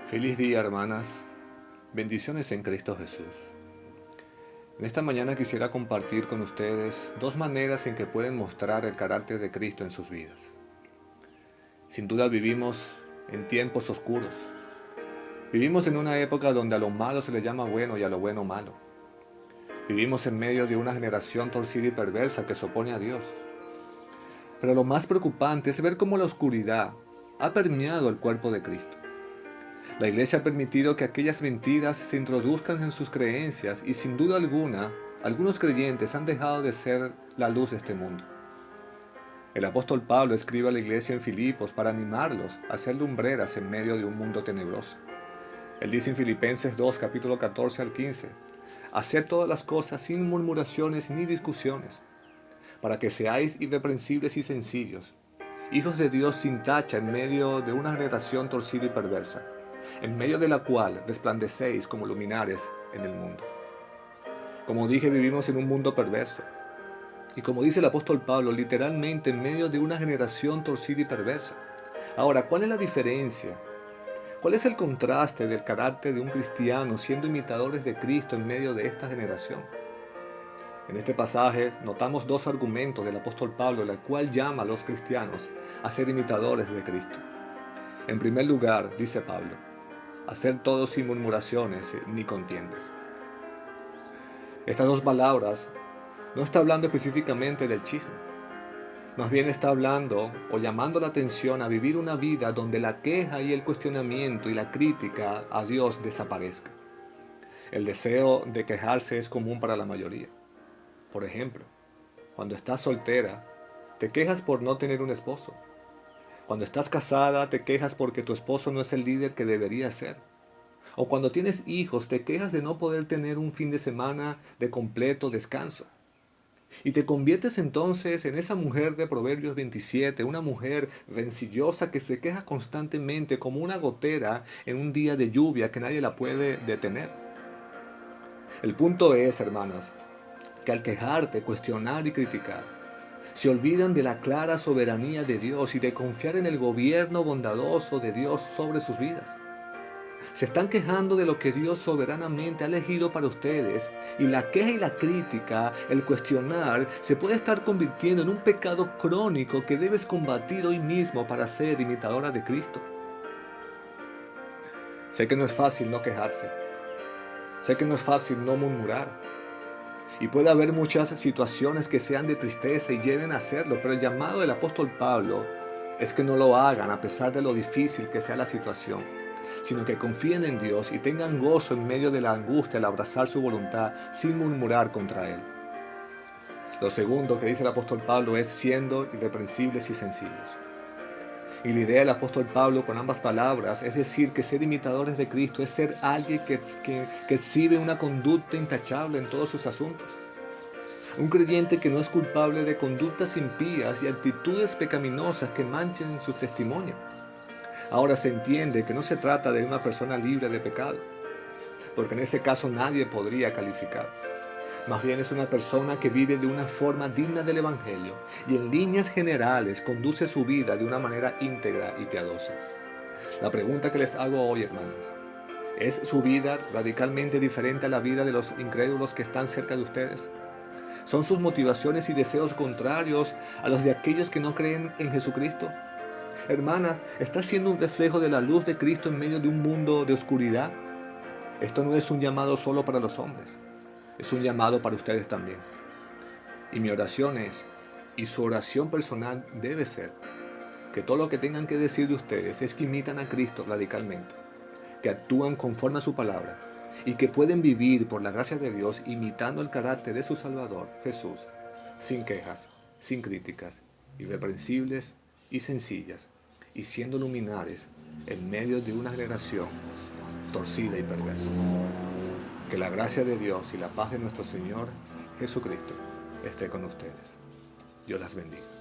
Feliz día, hermanas. Bendiciones en Cristo Jesús. En esta mañana quisiera compartir con ustedes dos maneras en que pueden mostrar el carácter de Cristo en sus vidas. Sin duda vivimos en tiempos oscuros. Vivimos en una época donde a lo malo se le llama bueno y a lo bueno malo. Vivimos en medio de una generación torcida y perversa que se opone a Dios. Pero lo más preocupante es ver cómo la oscuridad ha permeado el cuerpo de Cristo. La iglesia ha permitido que aquellas mentiras se introduzcan en sus creencias y sin duda alguna, algunos creyentes han dejado de ser la luz de este mundo. El apóstol Pablo escribe a la iglesia en Filipos para animarlos a ser lumbreras en medio de un mundo tenebroso. Él dice en Filipenses 2, capítulo 14 al 15, «Haced todas las cosas sin murmuraciones ni discusiones, para que seáis irreprensibles y sencillos, hijos de Dios sin tacha en medio de una generación torcida y perversa, en medio de la cual resplandecéis como luminares en el mundo». Como dije, vivimos en un mundo perverso. Y como dice el apóstol Pablo, literalmente en medio de una generación torcida y perversa. Ahora, ¿cuál es la diferencia? ¿Cuál es el contraste del carácter de un cristiano siendo imitadores de Cristo en medio de esta generación? En este pasaje notamos dos argumentos del apóstol Pablo, el cual llama a los cristianos a ser imitadores de Cristo. En primer lugar, dice Pablo, hacer todo sin murmuraciones ni contiendas. Estas dos palabras no está hablando específicamente del chisme. Más bien está hablando o llamando la atención a vivir una vida donde la queja y el cuestionamiento y la crítica a Dios desaparezca. El deseo de quejarse es común para la mayoría. Por ejemplo, cuando estás soltera, te quejas por no tener un esposo. Cuando estás casada, te quejas porque tu esposo no es el líder que debería ser. O cuando tienes hijos, te quejas de no poder tener un fin de semana de completo descanso. Y te conviertes entonces en esa mujer de Proverbios 27, una mujer rencillosa que se queja constantemente como una gotera en un día de lluvia que nadie la puede detener. El punto es, hermanas, que al quejarte, cuestionar y criticar, se olvidan de la clara soberanía de Dios y de confiar en el gobierno bondadoso de Dios sobre sus vidas. Se están quejando de lo que Dios soberanamente ha elegido para ustedes, y la queja y la crítica, el cuestionar, se puede estar convirtiendo en un pecado crónico que debes combatir hoy mismo para ser imitadora de Cristo. Sé que no es fácil no quejarse. Sé que no es fácil no murmurar. Y puede haber muchas situaciones que sean de tristeza y lleven a hacerlo, pero el llamado del apóstol Pablo es que no lo hagan a pesar de lo difícil que sea la situación, sino que confíen en Dios y tengan gozo en medio de la angustia al abrazar su voluntad sin murmurar contra Él. Lo segundo que dice el apóstol Pablo es siendo irreprensibles y sencillos. Y la idea del apóstol Pablo con ambas palabras es decir que ser imitadores de Cristo es ser alguien que exhibe una conducta intachable en todos sus asuntos. Un creyente que no es culpable de conductas impías y actitudes pecaminosas que manchen su testimonio. Ahora se entiende que no se trata de una persona libre de pecado, porque en ese caso nadie podría calificar. Más bien es una persona que vive de una forma digna del Evangelio y en líneas generales conduce su vida de una manera íntegra y piadosa. La pregunta que les hago hoy, hermanos, ¿es su vida radicalmente diferente a la vida de los incrédulos que están cerca de ustedes? ¿Son sus motivaciones y deseos contrarios a los de aquellos que no creen en Jesucristo? Hermanas, ¿está siendo un reflejo de la luz de Cristo en medio de un mundo de oscuridad? Esto no es un llamado solo para los hombres, es un llamado para ustedes también. Y mi oración es, y su oración personal debe ser, que todo lo que tengan que decir de ustedes es que imitan a Cristo radicalmente, que actúan conforme a su palabra y que pueden vivir por la gracia de Dios imitando el carácter de su Salvador, Jesús, sin quejas, sin críticas, irreprensibles y sencillas, y siendo luminares en medio de una generación torcida y perversa. Que la gracia de Dios y la paz de nuestro Señor Jesucristo esté con ustedes. Dios las bendiga.